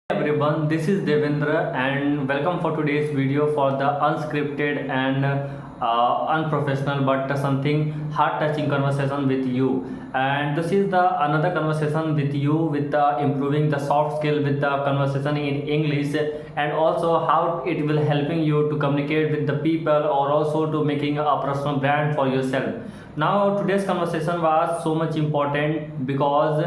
Everyone, this is Devendra and welcome for today's video for the unscripted and unprofessional but something heart-touching conversation with you. And this is the another conversation with you with improving the soft skill with the conversation in English, and also how it will helping you to communicate with the people or also to making a personal brand for yourself. Now today's conversation was so much important because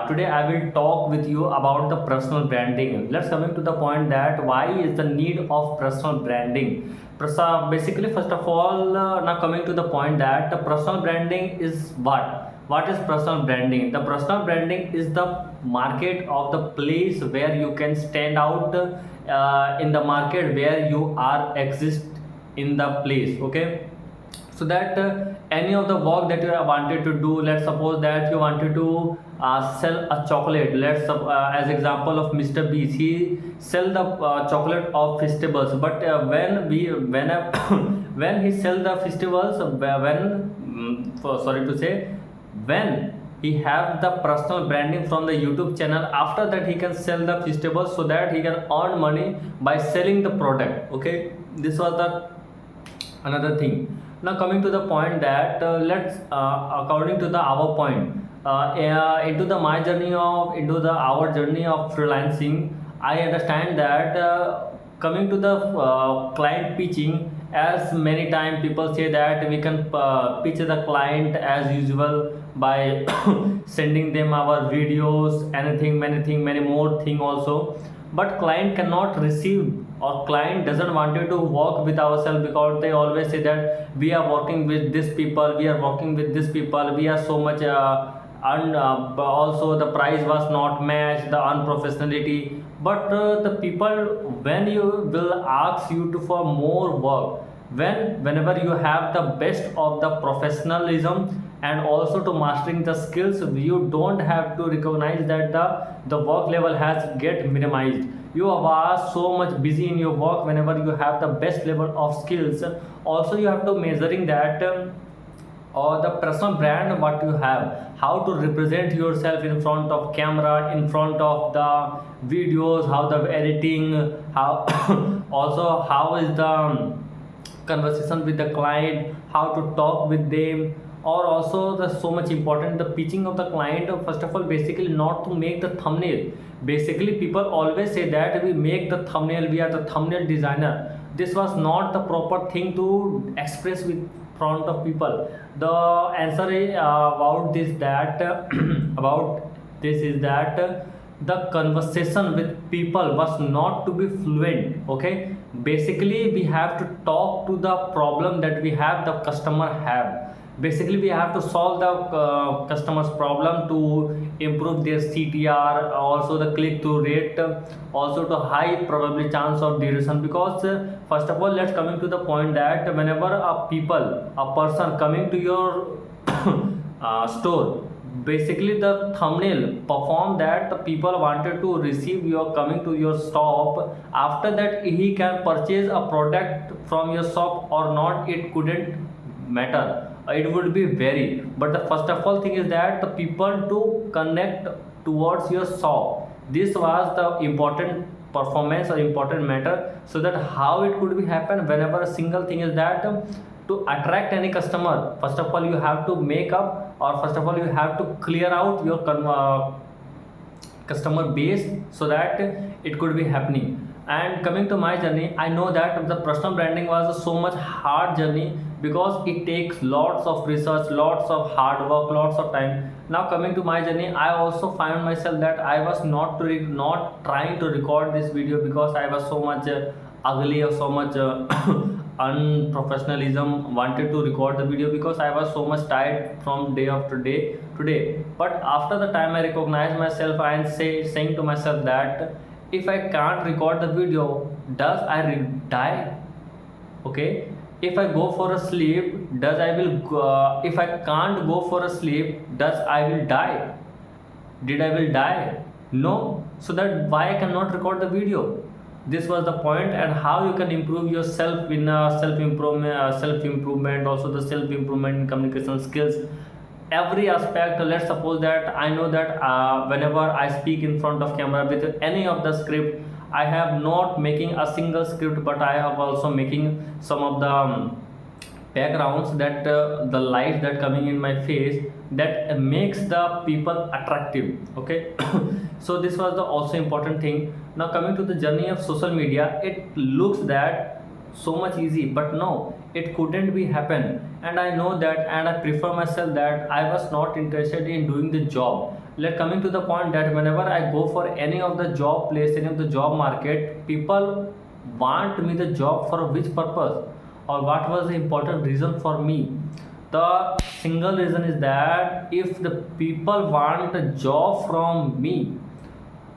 today I will talk with you about the personal branding. Let's coming to the point that why is the need of personal branding. Basically, first of all, now coming to the point that the personal branding is what is personal branding. The personal branding is the market of the place where you can stand out in the market where you are exist in the place. Okay, so that any of the work that you have wanted to do, let's suppose that you wanted to sell a chocolate. As example of Mr. Beast, he sell the chocolate of festivals, but when he sell the festivals, sorry to say, when he have the personal branding from the YouTube channel, after that he can sell the festivals so that he can earn money by selling the product. Okay, this was the another thing. Now coming to the point that let's according to the our point into the my journey of into the our journey of freelancing, I understand that coming to the client pitching, as many time people say that we can pitch the client as usual by sending them our videos, anything, many more thing also, but client cannot receive or client doesn't want you to work with ourselves because they always say that we are working with this people, we are working with this people, we are so much and also the price was not matched, the unprofessionality. But the people, when you will ask you to for more work, whenever you have the best of the professionalism and also to mastering the skills, you don't have to recognize that the work level has get minimized. You are so much busy in your work whenever you have the best level of skills. Also you have to measuring that or the personal brand what you have, how to represent yourself in front of camera, in front of the videos, how the editing, how also how is the conversation with the client, how to talk with them, or also the so much important the pitching of the client. First of all, basically not to make the thumbnail. Basically people always say that we make the thumbnail, we are the thumbnail designer. This was not the proper thing to express with front of people. The answer is, about this that about this is that the conversation with people was not to be fluent. Okay, basically we have to talk to the problem that we have the customer have. Basically we have to solve the customer's problem to improve their CTR, also the click through rate, also to high probability chance of duration. Because first of all, let's coming to the point that whenever a person coming to your store, basically the thumbnail perform that the people wanted to receive your coming to your shop. After that he can purchase a product from your shop or not, it couldn't matter, it would be vary. But the first of all thing is that the people to connect towards your shop, this was the important performance or important matter. So that how it could be happen whenever a single thing is that to attract any customer, first of all you have to make up, or first of all you have to clear out your customer base so that it could be happening. And coming to my journey, I know that the personal branding was a so much hard journey because it takes lots of research, lots of hard work, lots of time. Now coming to my journey, I also found myself that I was not trying to record this video because I was so much ugly or so much unprofessionalism wanted to record the video because I was so much tired from day after day today. But after the time I recognized myself and saying to myself that if I can't record the video, does die? Okay, if I go for a sleep, does I will if I can't go for a sleep, does I will die? Did I will die? No. So that why I cannot record the video? This was the point. And how you can improve yourself in self improvement, also the self improvement in communication skills. every aspect. Let's suppose that I know that whenever I speak in front of camera with any of the script, I have not making a single script, but I have also making some of the backgrounds that the light that coming in my face, that makes the people attractive. Okay. So this was the also important thing. Now coming to the journey of social media, it looks that so much easy, but no, it couldn't be happen. And I know that, and I prefer myself that I was not interested in doing the job. Let coming to the point that whenever I go for any of the job place, any of the job market, people want me the job for which purpose, or what was the important reason for me. The single reason is that if the people want a job from me,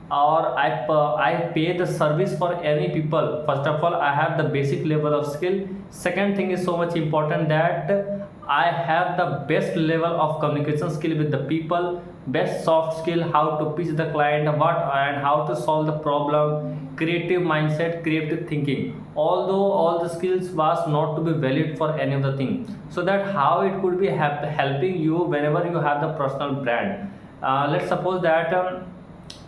or I pay the service for any people, first of all I have the basic level of skill. Second thing is so much important that I have the best level of communication skill with the people, best soft skill, how to pitch the client what and how to solve the problem, creative mindset, creative thinking. Although all the skills was not to be valid for any of the thing, so that how it could be helping you whenever you have the personal brand. Let's suppose that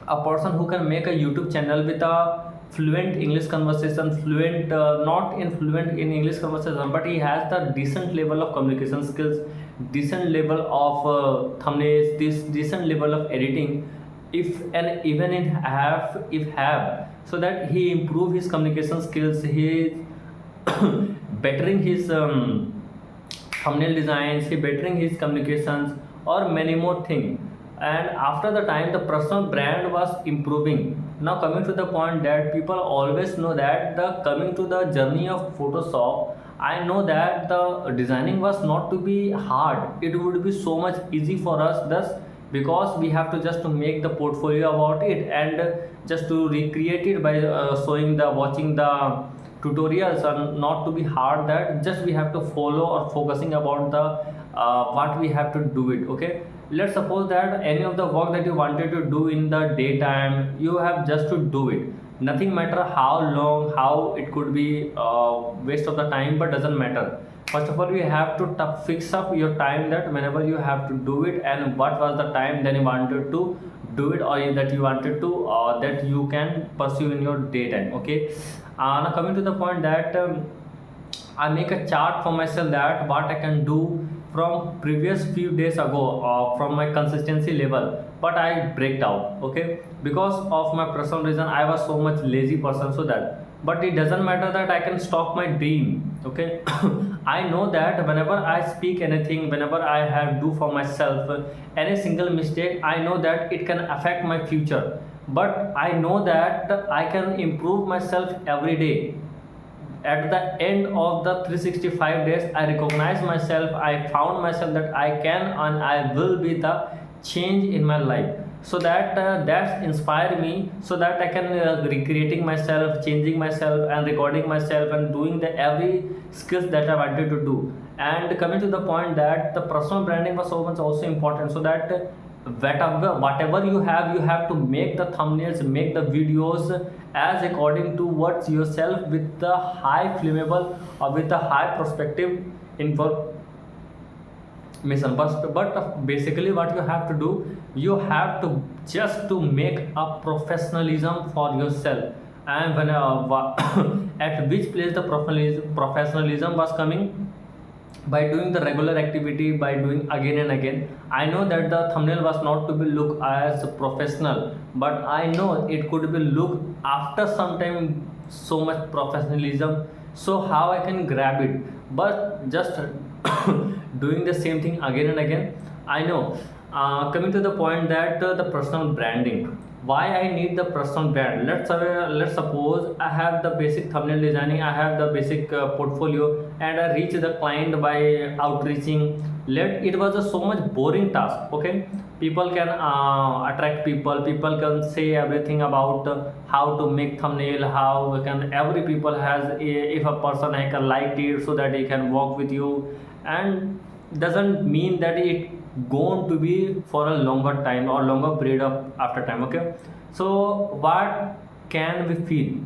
a person who can make a YouTube channel with a fluent English conversation, fluent not in fluent in English conversation, but he has the decent level of communication skills, decent level of thumbnails, this decent level of editing. If and even in have if have, so that he improve his communication skills, he bettering his thumbnail designs, he bettering his communications, or many more things. And after the time the personal brand was improving. Now coming to the point that people always know that the coming to the journey of Photoshop, I know that the designing was not to be hard, it would be so much easy for us, thus because we have to just to make the portfolio about it, and just to recreate it by showing the watching the tutorials, and not to be hard, that just we have to follow or focusing about the what we have to do it. Okay. Let's suppose that any of the work that you wanted to do in the daytime, you have just to do it, nothing matter how long, how it could be waste of the time, but doesn't matter. First of all you have to fix up your time, that whenever you have to do it, and what was the time then you wanted to do it, or that you wanted to that you can pursue in your daytime. Okay. Now coming to the point that I make a chart for myself that what I can do from previous few days ago, from my consistency level, but I break down. Okay. Because of my personal reason I was so much lazy person, so that, but it doesn't matter that I can stop my dream. Okay. I know that whenever I speak anything, whenever I have do for myself any single mistake, I know that it can affect my future, but I know that I can improve myself every day. At the end of the 365 days I recognize myself, I found myself that I can and I will be the change in my life. So that that's inspire me, so that I can recreating myself, changing myself, and recording myself, and doing the every skills that I wanted to do. And coming to the point that the personal branding was so much also important, so that whatever you have to make the thumbnails, make the videos as according to what yourself, with the high flammable or with the high perspective information. But basically what you have to do, you have to just to make a professionalism for yourself. And when at which place the professionalism was coming, by doing the regular activity, by doing again and again. I know that the thumbnail was not to be look as professional, but I know it could be look after some time so much professionalism. So how I can grab it, but just doing the same thing again and again. I know. Coming to the point that the personal branding, why I need the personal brand. Let's suppose I have the basic thumbnail designing, I have the basic portfolio, and I reach the client by outreaching. Let it was a so much boring task. Okay. People can attract people, people can say everything about how to make thumbnail, how can every people has if a person I can like it, so that he can work with you, and doesn't mean that it going to be for a longer time or longer period of after time. Okay. So what can we feel?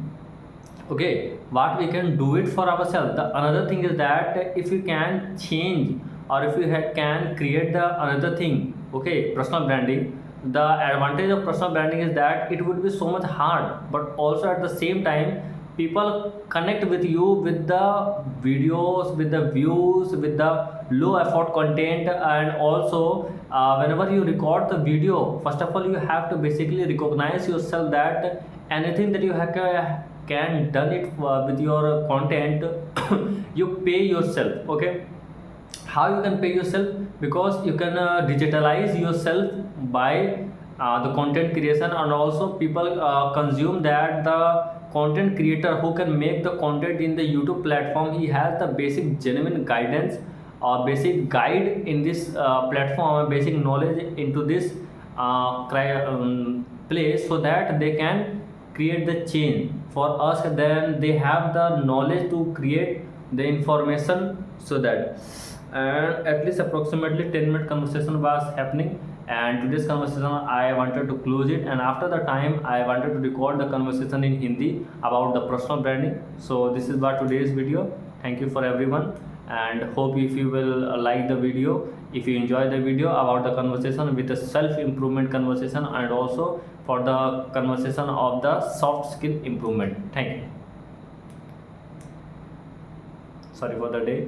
Okay, what we can do it for ourselves. The another thing is that if you can change or if you can create the another thing, okay, personal branding. The advantage of personal branding is that it would be so much hard, but also at the same time people connect with you with the videos, with the views, with the low effort content. And also whenever you record the video, first of all you have to basically recognize yourself that anything that you have can done it with your content. You pay yourself, okay. How you can pay yourself? Because you can digitalize yourself by the content creation, and also people consume that the content creator who can make the content in the YouTube platform, he has the basic genuine guidance or basic guide in this platform, basic knowledge into this place, so that they can create the change for us. Then they have the knowledge to create the information, so that. And at least approximately 10-minute conversation was happening, and today's conversation I wanted to close it, and after the time I wanted to record the conversation in Hindi about the personal branding. So this is what today's video. Thank you for everyone, and hope if you will like the video, if you enjoy the video about the conversation with the self improvement conversation, and also for the conversation of the soft skill improvement. Thank you. Sorry for the day.